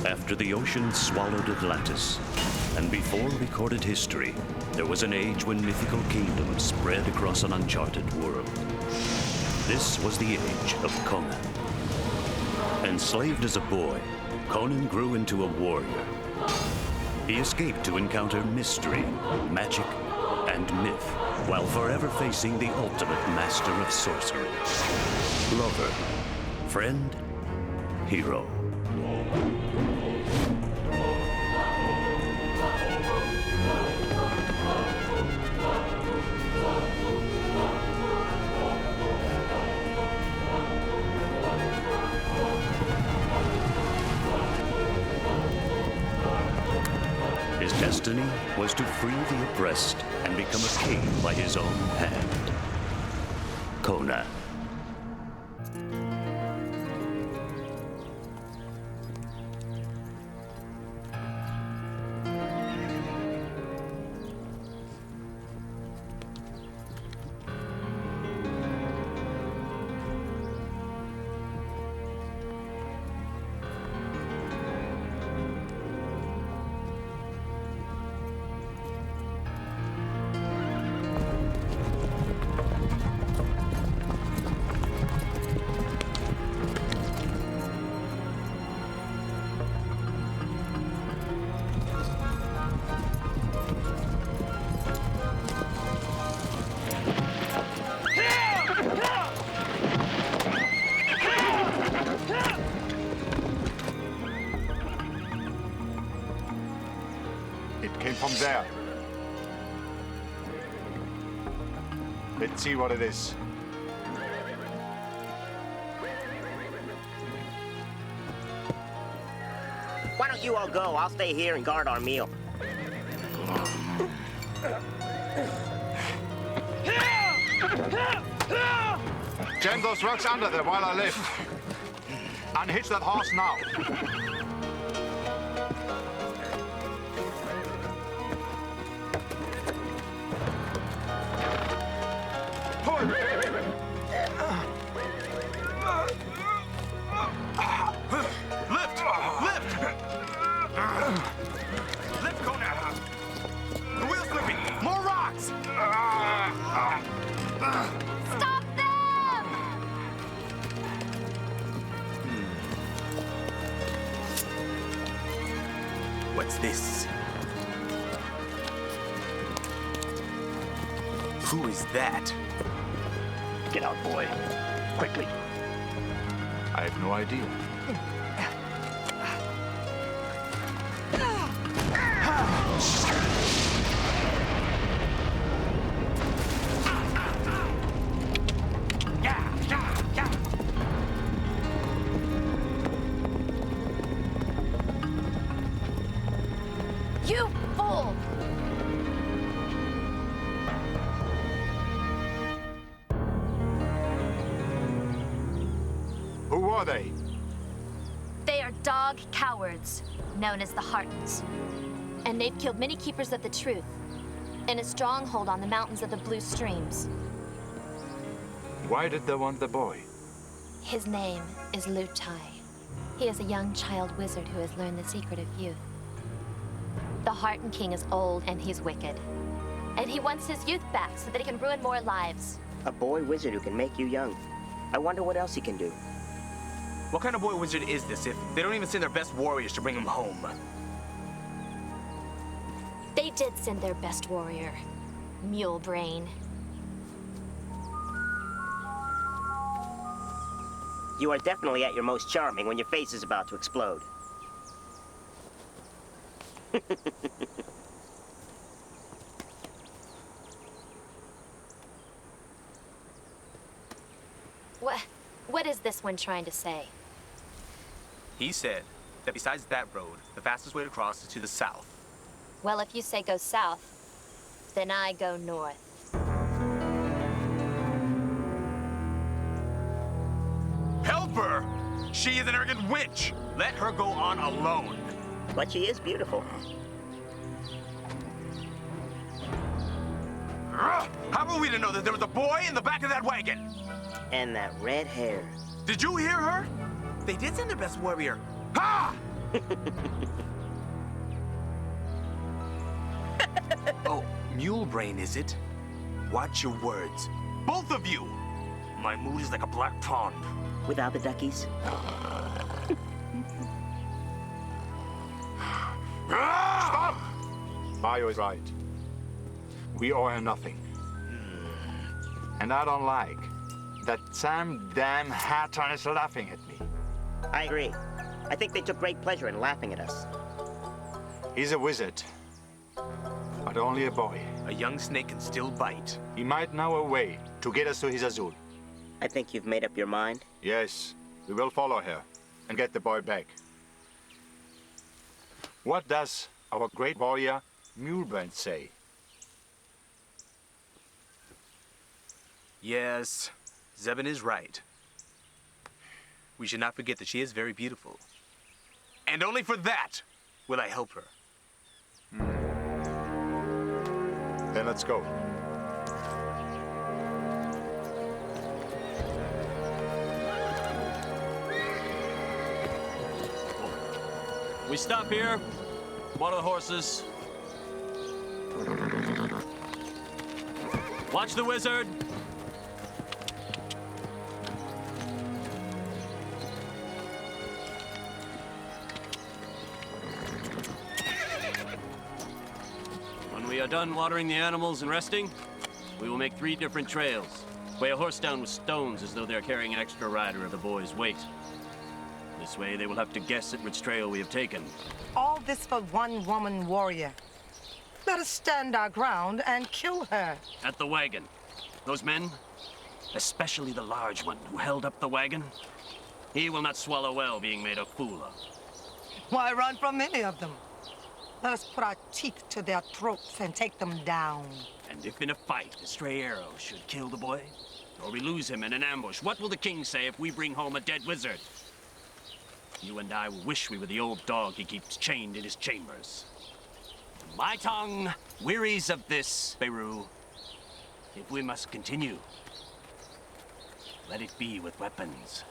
After the ocean swallowed Atlantis, and before recorded history, there was an age when mythical kingdoms spread across an uncharted world. This was the age of Conan. Enslaved as a boy, Conan grew into a warrior. He escaped to encounter mystery, magic, and myth, while forever facing the ultimate master of sorcery. Lover, friend, hero. His destiny was to free the oppressed and become a king by his own hand. Conan. From there. Let's see what it is. Why don't you all go? I'll stay here and guard our meal. Jam those rocks under there while I lift. Unhitch that horse now. What's this? Who is that? Get out, boy. Quickly. I have no idea. You fool! Who are they? They are dog cowards, known as the Hartans. And they've killed many keepers of the truth in a stronghold on the mountains of the Blue Streams. Why did they want the boy? His name is Lutai. He is a young child wizard who has learned the secret of youth. The Hartan King is old and he's wicked. And he wants his youth back so that he can ruin more lives. A boy wizard who can make you young. I wonder what else he can do. What kind of boy wizard is this if they don't even send their best warriors to bring him home? They did send their best warrior, Mule Brain. You are definitely at your most charming when your face is about to explode. What is this one trying to say? He said that besides that road, the fastest way to cross is to the south. Well, if you say go south, then I go north. Help her! She is an arrogant witch! Let her go on alone. But she is beautiful. How were we to know that there was a boy in the back of that wagon? And that red hair. Did you hear her? They did send their best warrior. Ha! Oh, mule brain, is it? Watch your words. Both of you! My mood is like a black pond. Without the duckies? Stop! Mario is right. We owe her nothing. And I don't like that some damn Hartan is laughing at me. I agree. I think they took great pleasure in laughing at us. He's a wizard, but only a boy. A young snake can still bite. He might know a way to get us to his Azul. I think you've made up your mind. Yes, we will follow her and get the boy back. What does our great warrior Woodburn say? Yes, Zebin is right. We should not forget that she is very beautiful. And only for that will I help her. Then let's go. We stop here. Water the horses. Watch the wizard. When we are done watering the animals and resting, we will make 3 different trails. Weigh a horse down with stones as though they're carrying an extra rider of the boy's weight. This way, they will have to guess at which trail we have taken. All this for one woman warrior. Let us stand our ground and kill her. At the wagon. Those men, especially the large one who held up the wagon, he will not swallow well being made a fool of. Why run from any of them? Let us put our teeth to their throats and take them down. And if in a fight a stray arrow should kill the boy, or we lose him in an ambush, what will the king say if we bring home a dead wizard? You and I will wish we were the old dog he keeps chained in his chambers. My tongue wearies of this, Beru. If we must continue, let it be with weapons.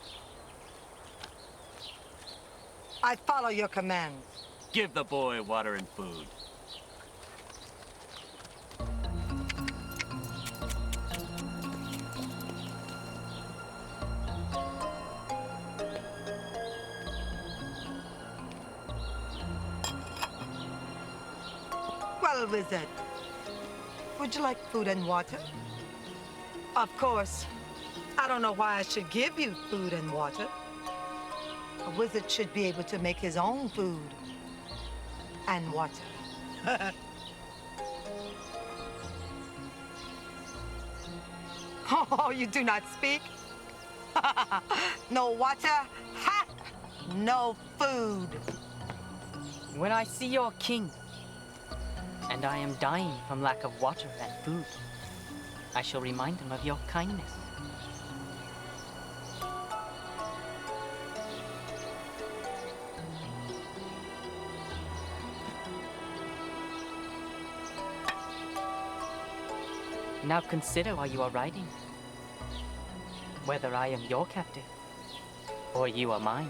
I follow your command. Give the boy water and food. Well, wizard, would you like food and water? Of course. I don't know why I should give you food and water. A wizard should be able to make his own food and water. Oh, you do not speak? No water? Ha! No food. When I see your king, and I am dying from lack of water and food, I shall remind him of your kindness. Now consider while you are riding, whether I am your captive, or you are mine.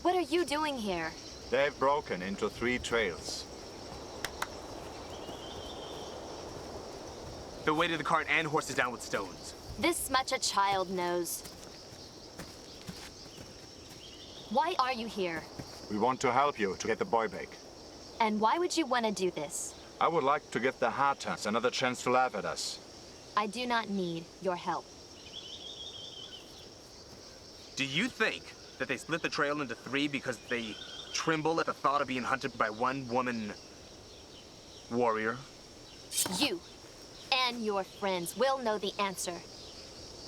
What are you doing here? They've broken into 3 trails. They weighted the cart and horses down with stones. This much a child knows. Why are you here? We want to help you to get the boy back. And why would you want to do this? I would like to give the Hartans another chance to laugh at us. I do not need your help. Do you think that they split the trail into 3 because they tremble at the thought of being hunted by one woman warrior? You and your friends will know the answer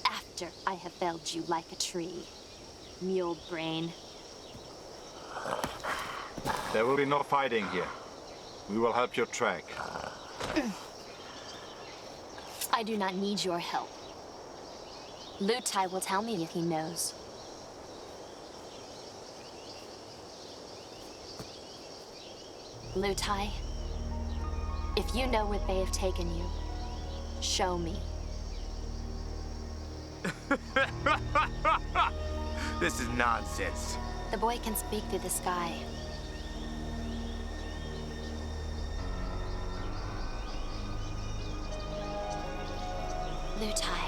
after I have felled you like a tree, mule brain. There will be no fighting here. We will help you track. I do not need your help. Lutai will tell me if he knows. Lutai, if you know where they have taken you, Show me. This is nonsense. The boy can speak through the sky. Lutai.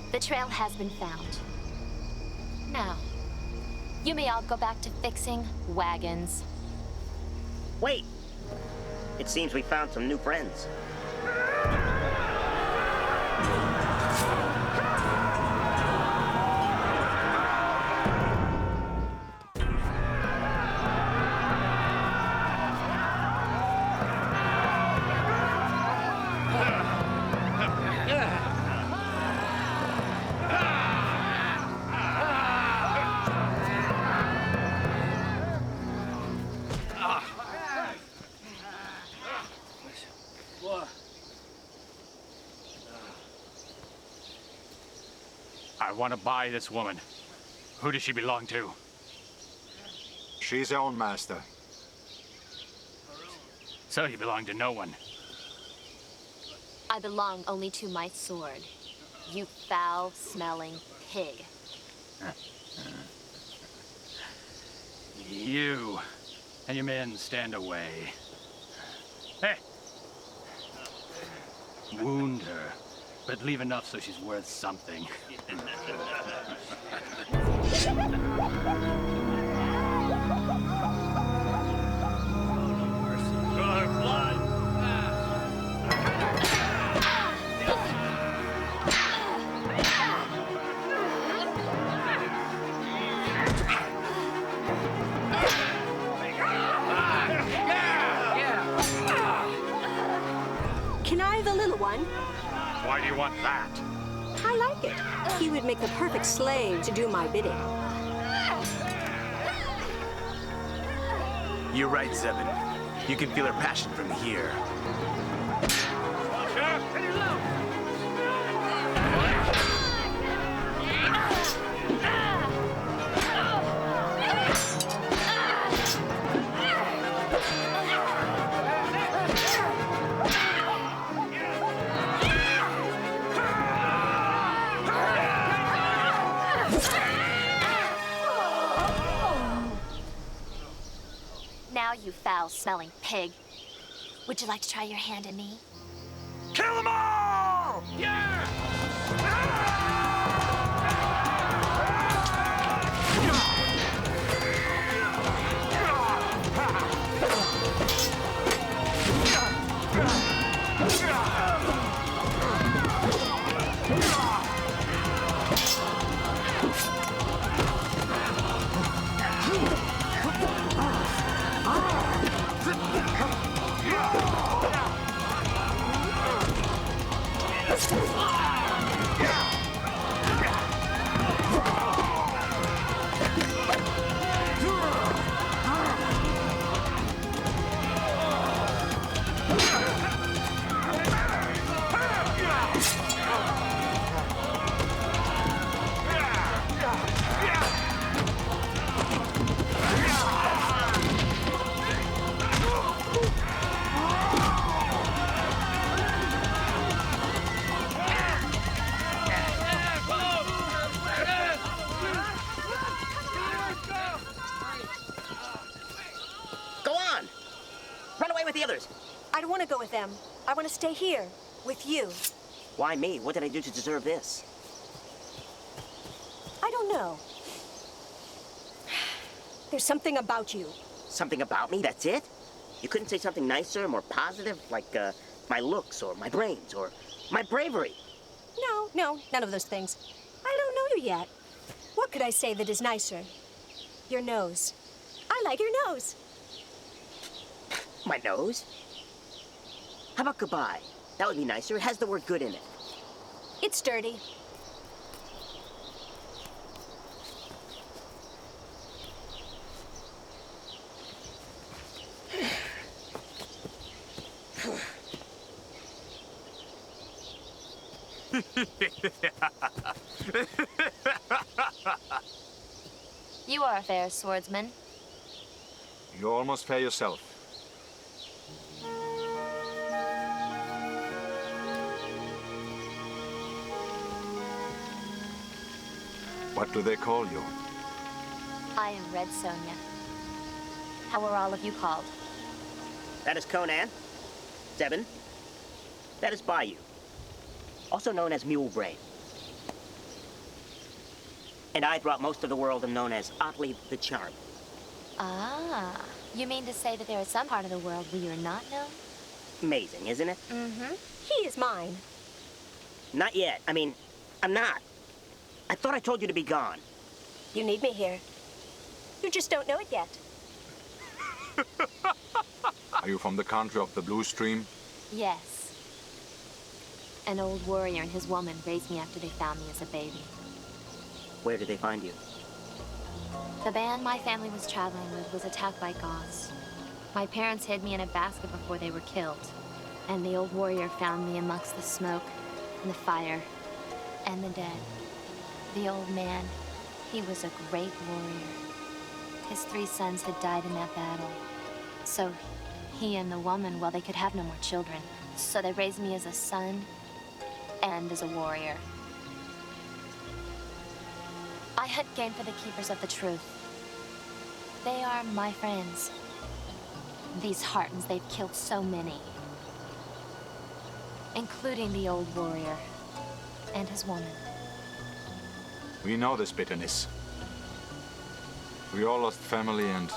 The trail has been found. Now, you may all go back to fixing wagons. Wait! It seems we found some new friends. I want to buy this woman. Who does she belong to? She's her own master. So you belong to no one. I belong only to my sword. You foul-smelling pig. You and your men stand away. Hey! Wound her, but leave enough so she's worth something. Can I have the little one? Why do you want that? I like it. He would make the perfect slave to do my bidding. You're right, Zebin. You can feel her passion from here. Now, you foul-smelling pig. Would you like to try your hand at me? Kill them all! I don't want to go with them. I want to stay here, with you. Why me? What did I do to deserve this? I don't know. There's something about you. Something about me? That's it? You couldn't say something nicer, more positive, like my looks, or my brains, or my bravery? No, none of those things. I don't know you yet. What could I say that is nicer? Your nose. I like your nose. My nose? How about goodbye? That would be nicer. It has the word good in it. It's dirty. You are a fair swordsman. You're almost fair yourself. What do they call you? I am Red Sonja. How are all of you called? That is Conan. Zebin. That is Bayou. Also known as Mule Brain. And I, throughout most of the world, am known as Otley the Charm. Ah, you mean to say that there is some part of the world where you're not known? Amazing, isn't it? Mm-hmm. He is mine. Not yet. I mean, I'm not. I thought I told you to be gone. You need me here. You just don't know it yet. Are you from the country of the Blue Stream? Yes. An old warrior and his woman raised me after they found me as a baby. Where did they find you? The band my family was traveling with was attacked by Goths. My parents hid me in a basket before they were killed. And the old warrior found me amongst the smoke, and the fire, and the dead. The old man, he was a great warrior. His 3 sons had died in that battle. So he and the woman, well, they could have no more children. So they raised me as a son and as a warrior. I hunt game for the keepers of the truth. They are my friends. These Hartans, they've killed so many. Including the old warrior and his woman. We know this bitterness. We all lost family and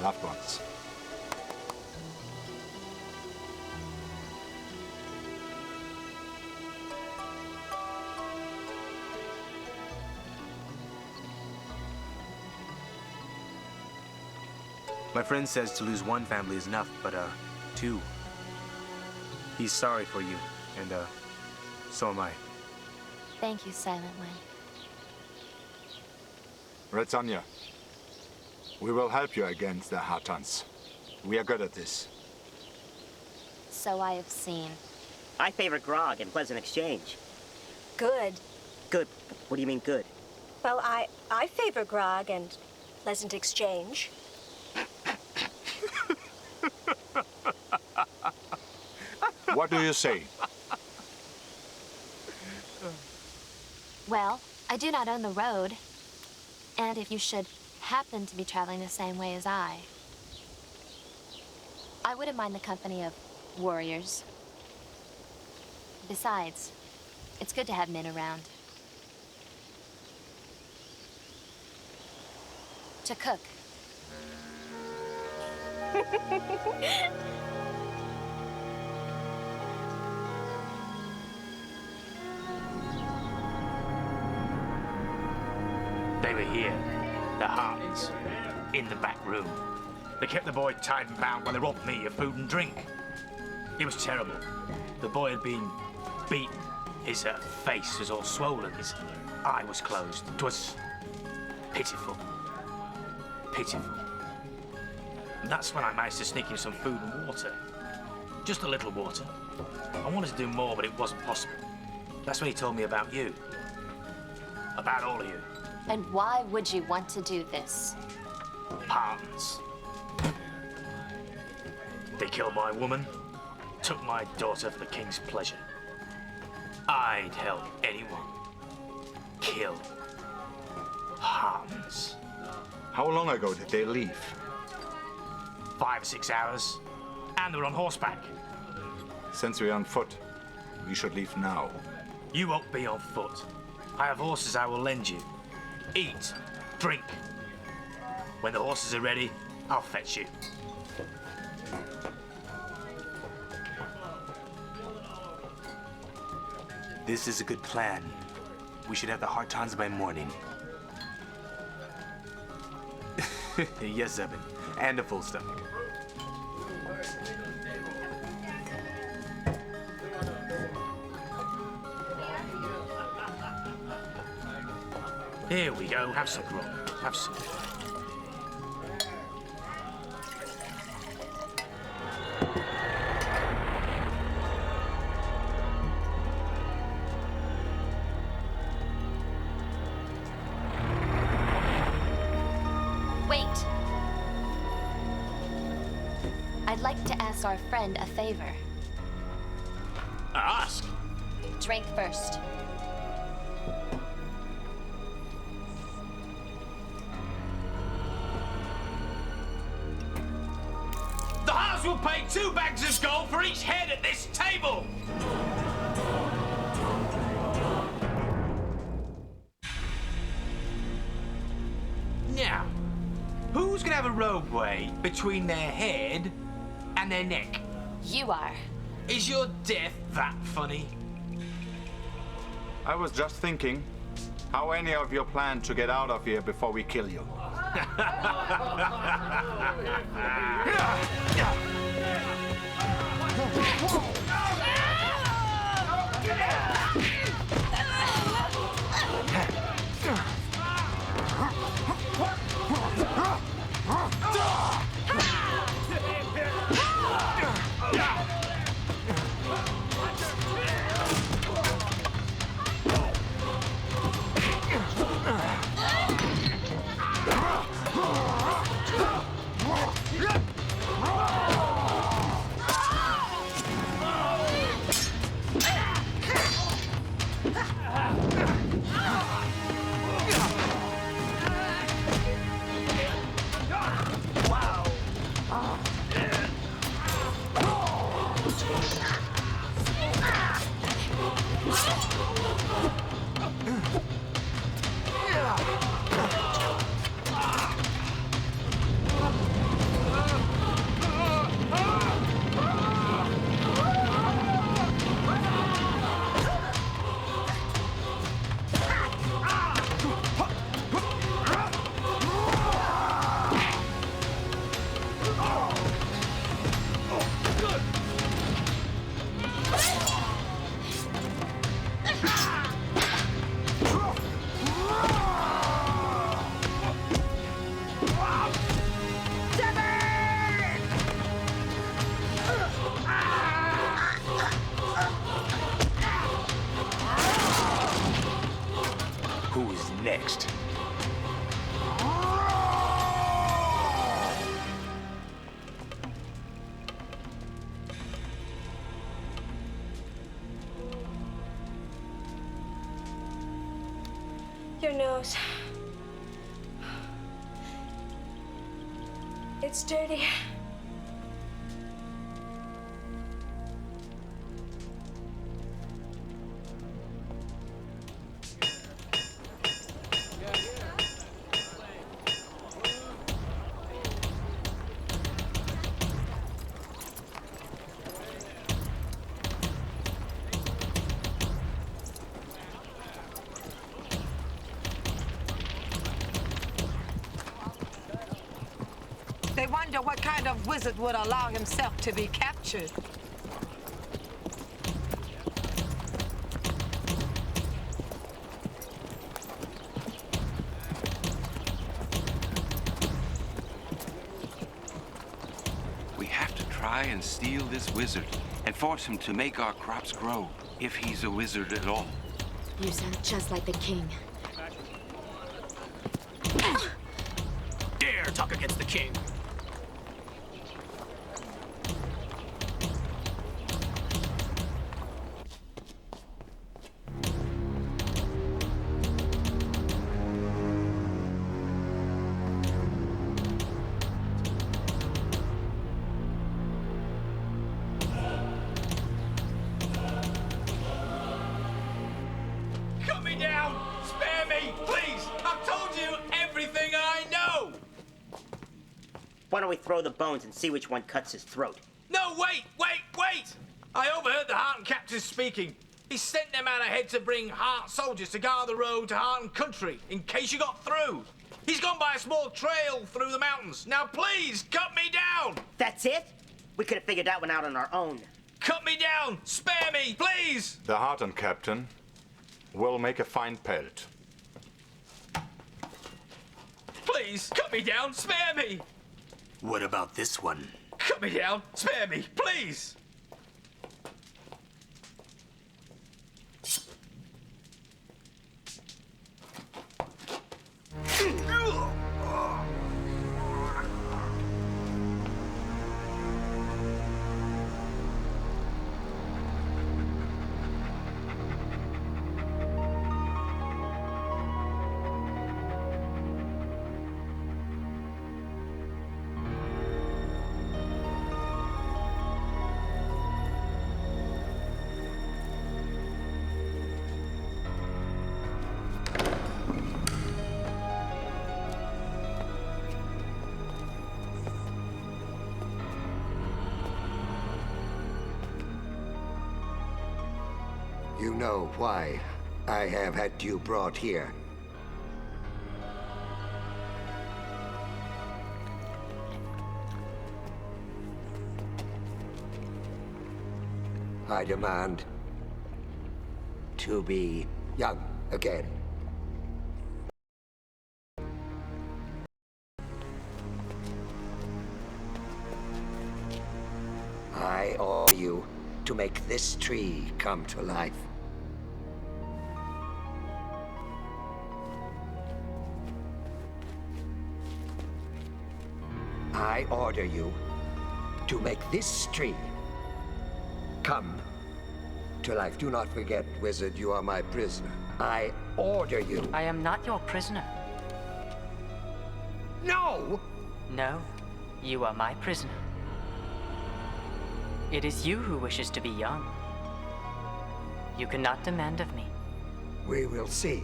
loved ones. My friend says to lose 1 family is enough, but 2. He's sorry for you, and so am I. Thank you, Silent One. Red Sonja, we will help you against the Hartans. We are good at this. So I have seen. I favor grog and pleasant exchange. Good. Good. What do you mean, good? Well, I favor grog and pleasant exchange. What do you say? Well, I do not own the road. And if you should happen to be traveling the same way as I wouldn't mind the company of warriors. Besides, it's good to have men around. To cook. They were here, the Hartans, in the back room. They kept the boy tied and bound while they robbed me of food and drink. It was terrible. The boy had been beaten. His face was all swollen. His eye was closed. It was pitiful. Pitiful. And that's when I managed to sneak him some food and water. Just a little water. I wanted to do more, but it wasn't possible. That's when he told me about you. About all of you. And why would you want to do this? Hartans. They killed my woman, took my daughter for the king's pleasure. I'd help anyone kill Hartans. How long ago did they leave? 5 or 6 hours, and they're on horseback. Since we're on foot, we should leave now. You won't be on foot. I have horses I will lend you. Eat, drink. When the horses are ready, I'll fetch you. This is a good plan. We should have the Hartans by morning. Yes, Zebin. And a full stomach. Here we go. Have some grog. Have some. I'd like to ask our friend a favor. Ask. Drink first. The Hartans will pay 2 bags of gold for each head at this table. Now, who's gonna have a roadway between their head and their neck? You are. Is your death that funny? I was just thinking how any of you plan to get out of here before we kill you. Who's next? Your nose. It's dirty. They wonder what kind of wizard would allow himself to be captured. We have to try and steal this wizard and force him to make our crops grow, if he's a wizard at all. You sound just like the king. Dare talk against the king. Cut me down! Spare me, please! I've told you everything I know! Why don't we throw the bones and see which one cuts his throat? No, wait! I overheard the Hartan captain speaking. He sent them out ahead to bring Hart soldiers to guard the road to Hartan country, in case you got through. He's gone by a small trail through the mountains. Now please, cut me down! That's it? We could have figured that one out on our own. Cut me down! Spare me, please! The Hartan captain will make a fine pelt. Please, cut me down! Spare me! What about this one? Cut me down! Spare me, please! You know why I have had you brought here. I demand to be young again. I order you to make this tree come to life. I order you to make this tree come to life. Do not forget, wizard, you are my prisoner. I order you. I am not your prisoner. No! No, you are my prisoner. It is you who wishes to be young. You cannot demand of me. We will see.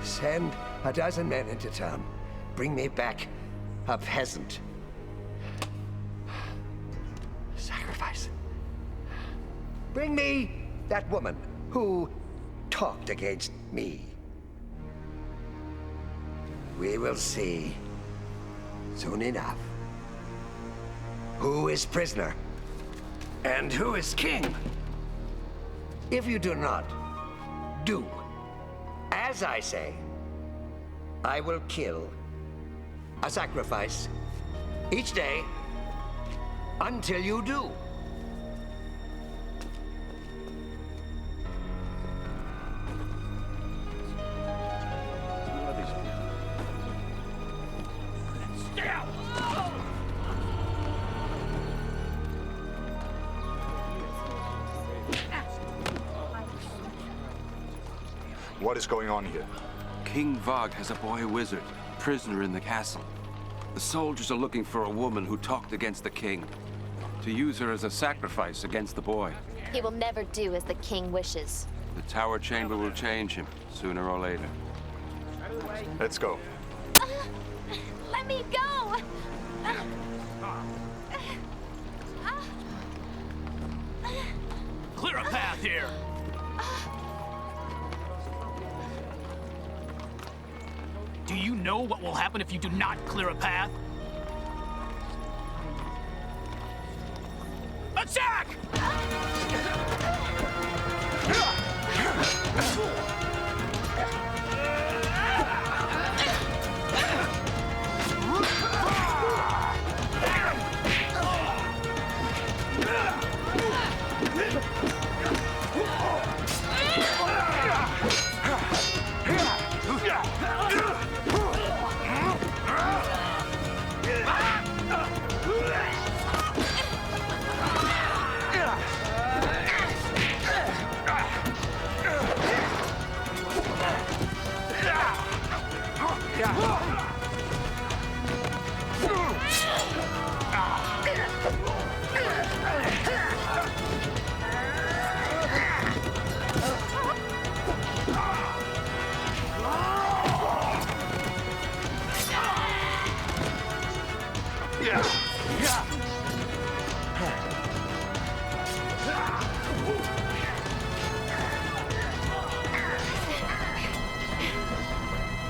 Send a dozen men into town. Bring me back a peasant. Sacrifice. Bring me that woman who talked against me. We will see soon enough who is prisoner and who is king. If you do not do as I say, I will kill a sacrifice each day until you do. What is going on here? King Vog has a boy wizard, prisoner in the castle. The soldiers are looking for a woman who talked against the king, to use her as a sacrifice against the boy. He will never do as the king wishes. The tower chamber will change him, sooner or later. Let's go. Let me go! Clear a path here! Do you know what will happen if you do not clear a path? Attack!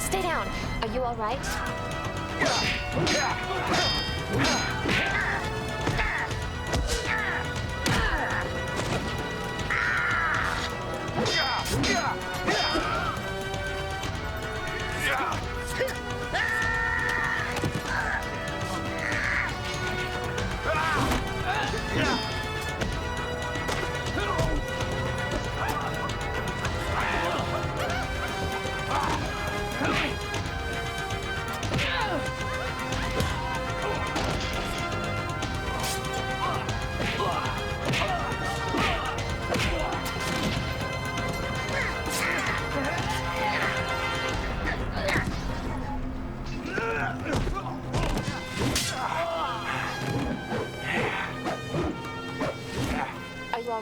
Stay down. Are you all right?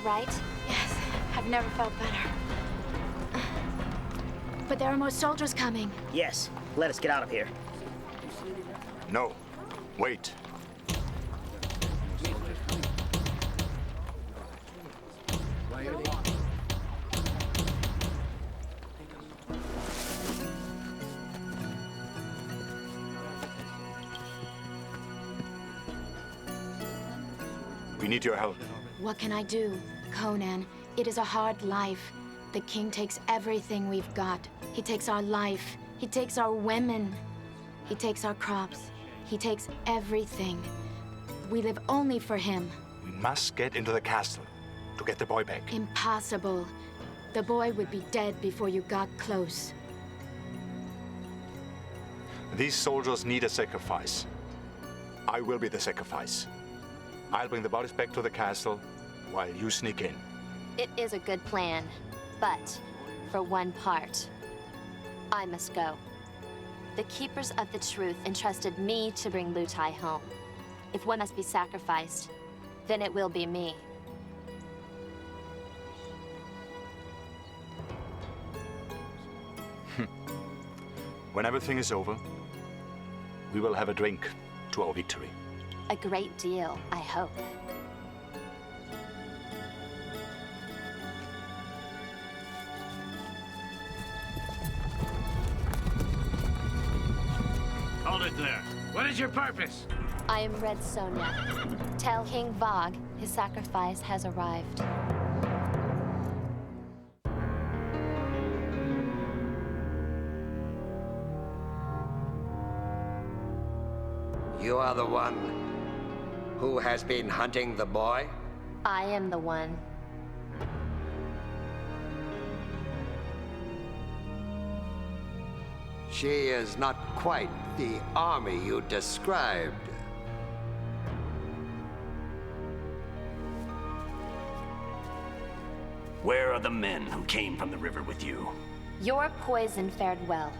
Right? Yes, I've never felt better. But there are more soldiers coming. Yes, let us get out of here. No, wait. We need your help. What can I do, Conan? It is a hard life. The king takes everything we've got. He takes our life. He takes our women. He takes our crops. He takes everything. We live only for him. We must get into the castle to get the boy back. Impossible. The boy would be dead before you got close. These soldiers need a sacrifice. I will be the sacrifice. I'll bring the bodies back to the castle while you sneak in. It is a good plan, but for one part, I must go. The Keepers of the Truth entrusted me to bring Liu Tai home. If one must be sacrificed, then it will be me. When everything is over, we will have a drink to our victory. A great deal, I hope. Hold it there. What is your purpose? I am Red Sonja. Tell King Vog his sacrifice has arrived. You are the one who has been hunting the boy? I am the one. She is not quite the army you described. Where are the men who came from the river with you? Your poison fared well.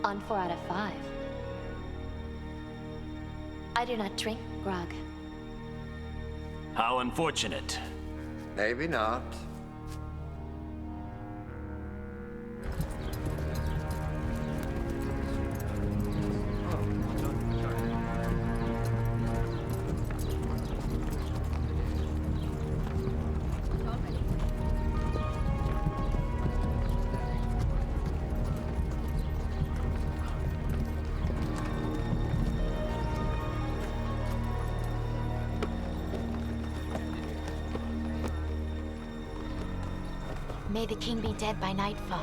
On 4 out of 5. I do not drink grog. How unfortunate. Maybe not. May the king be dead by nightfall.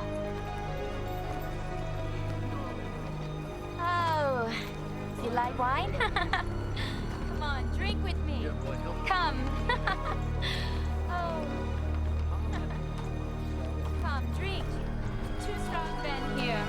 Oh, you like wine? Come on, drink with me. Come. Oh. Come, drink. 2 strong men here.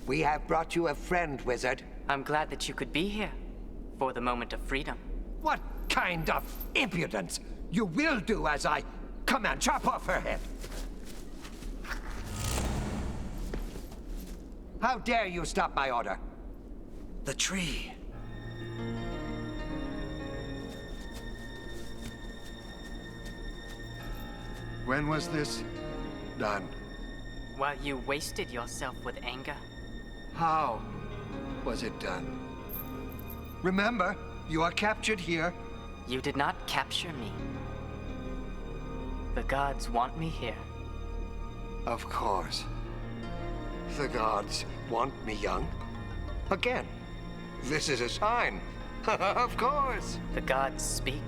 We have brought you a friend, wizard. I'm glad that you could be here for the moment of freedom. What kind of impudence? You will do as I command. Chop off her head. How dare you stop my order? The tree. When was this done? While you wasted yourself with anger. How was it done? Remember, you are captured here. You did not capture me. The gods want me here. Of course. The gods want me young. Again, this is a sign. Of course. The gods speak,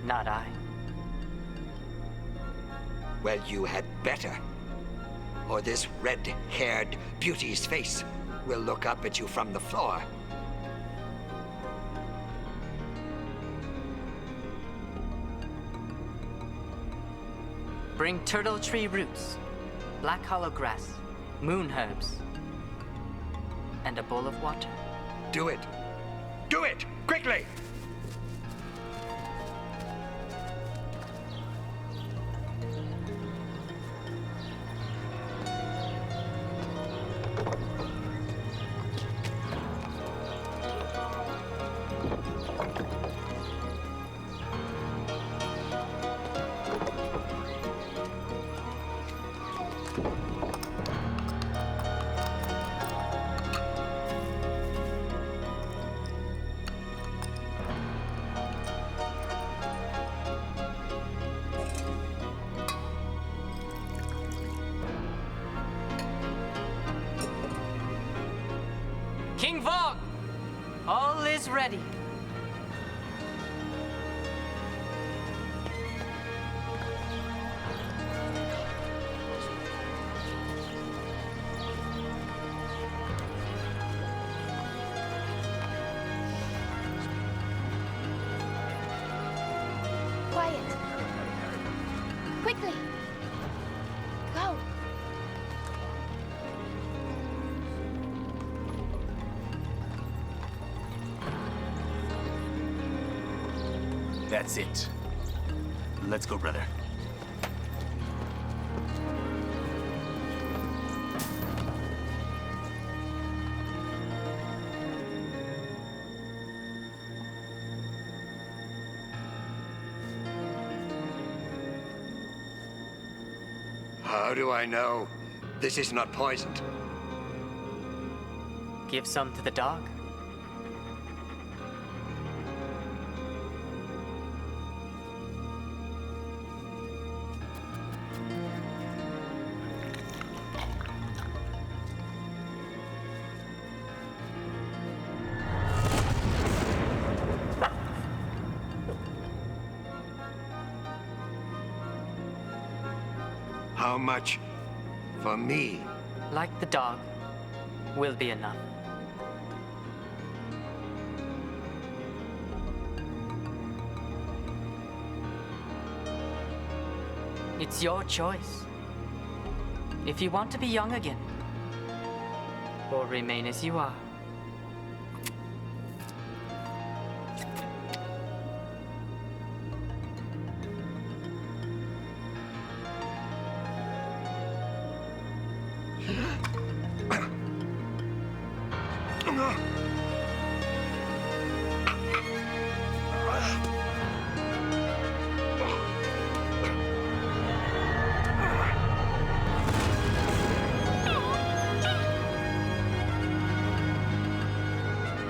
not I. Well, you had better. Or this red-haired beauty's face will look up at you from the floor. Bring turtle tree roots, black hollow grass, moon herbs, and a bowl of water. Do it. Do it! Quickly! King Vog! All is ready. Quiet. Quickly. Go. That's it. Let's go, brother. How do I know this is not poisoned? Give some to the dog. How much for me? Like the dog, will be enough. It's your choice. If you want to be young again, or remain as you are.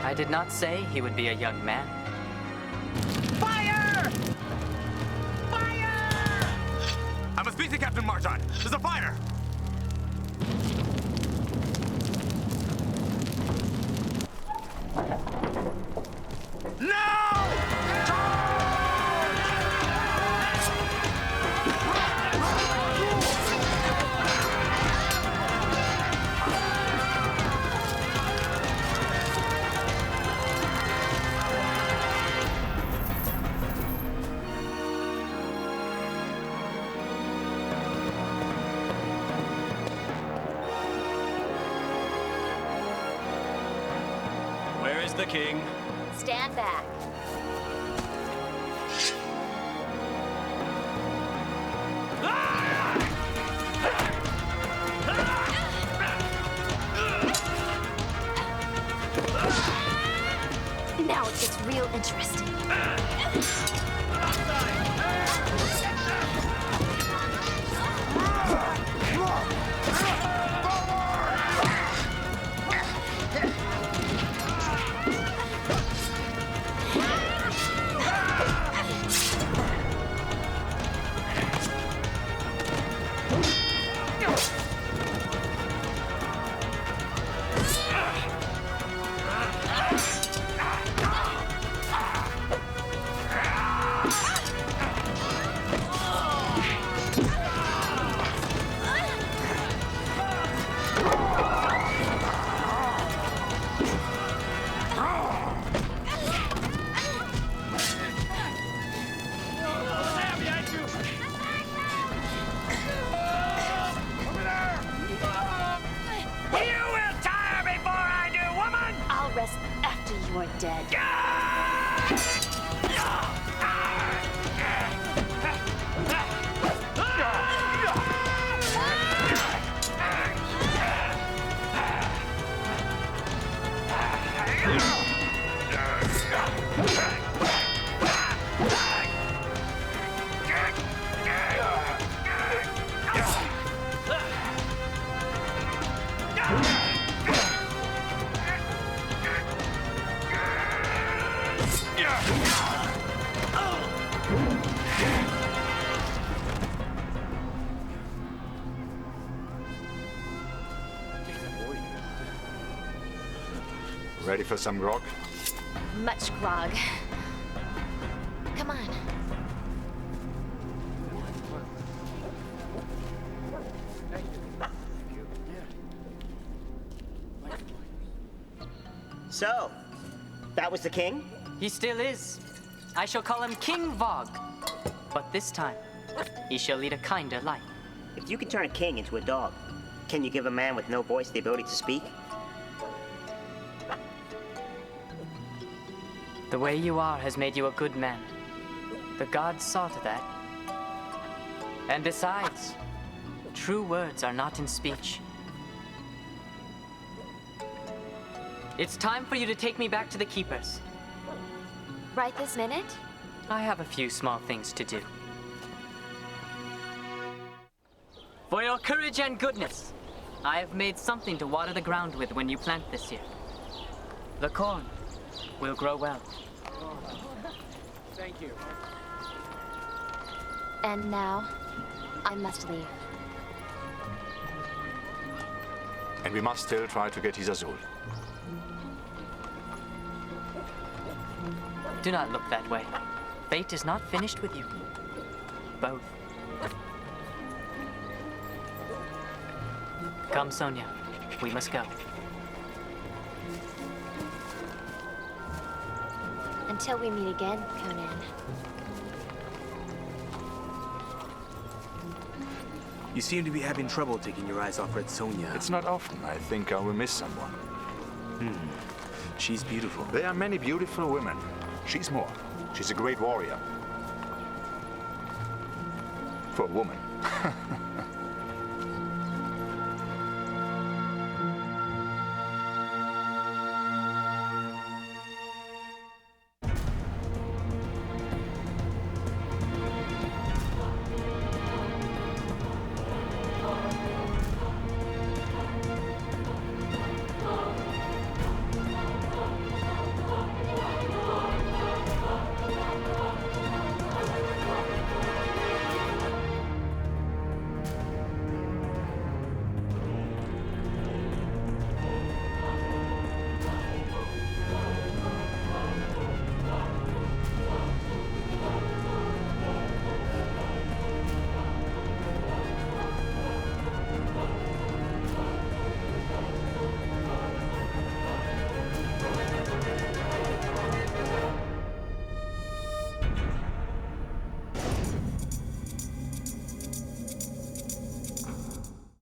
I did not say he would be a young man. Fire! Fire! I must speak to Captain Martin. There's a fire! Where is the king? Stand back. Now it gets real interesting. Dead. Ready for some grog? Much grog. Come on. So, that was the king? He still is. I shall call him King Vogue. But this time, he shall lead a kinder life. If you can turn a king into a dog, can you give a man with no voice the ability to speak? The way you are has made you a good man. The gods saw to that. And besides, true words are not in speech. It's time for you to take me back to the Keepers. Right this minute? I have a few small things to do. For your courage and goodness, I have made something to water the ground with when you plant this year. The corn will grow well. Thank you. And now, I must leave. And we must still try to get his Azul. Do not look that way. Fate is not finished with you. Both. Come, Sonja. We must go. Until we meet again, Conan. You seem to be having trouble taking your eyes off Red Sonja. It's not often I think I will miss someone. She's beautiful. There are many beautiful women. She's more. She's a great warrior. For a woman.